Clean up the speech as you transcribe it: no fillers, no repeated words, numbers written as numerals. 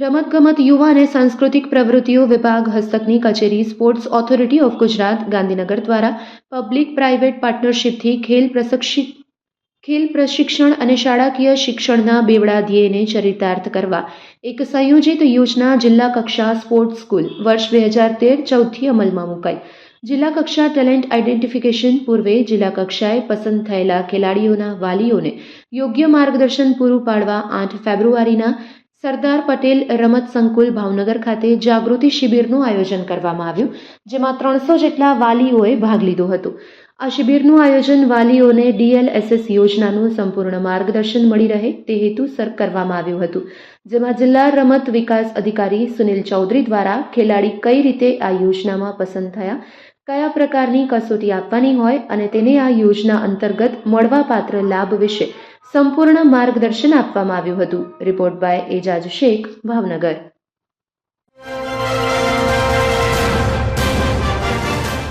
રમતગમત યુવા અને સાંસ્કૃતિક પ્રવૃત્તિઓ વિભાગ હસ્તકની કચેરી sports authority of Gujarat Gandhinagar દ્વારા પબ્લિક પ્રાઇવેટ પાર્ટનરશિપથી ખેલ પ્રશિક્ષણ અને શાળાકીય શિક્ષણના બેવડા ધ્યેયને ચરિતાર્થ કરવા એક સંયોજિત યોજના જિલ્લા કક્ષા સ્પોર્ટ્સ સ્કૂલ વર્ષ 2013-14થી અમલમાં મુકાઈ. જિલ્લા કક્ષા ટેલેન્ટ આઇડેન્ટિફિકેશન પૂર્વે જિલ્લા કક્ષાએ પસંદ થયેલા ખેલાડીઓના વાલીઓને યોગ્ય માર્ગદર્શન પૂરું પાડવા 8 ફેબ્રુઆરીના સરદાર પટેલ રમત સંકુલ ભાવનગર ખાતે જાગૃતિ શિબિરનું આયોજન કરવામાં આવ્યું, જેમાં 300 જેટલા વાલીઓએ ભાગ લીધો હતો. આ શિબિરનું આયોજન વાલીઓને DLSS યોજનાનું સંપૂર્ણ માર્ગદર્શન મળી રહે તે હેતુસર કરવામાં આવ્યું હતું, જેમાં જિલ્લા રમત વિકાસ અધિકારી સુનિલ ચૌધરી દ્વારા ખેલાડી કઈ રીતે આ યોજનામાં પસંદ થયા, કયા પ્રકારની કસોટી આપવાની હોય અને તેને આ યોજના અંતર્ગત મળવાપાત્ર લાભ વિશે સંપૂર્ણ માર્ગદર્શન આપવામાં આવ્યું હતું. Report by Ejaz Shaikh, Bhavnagar.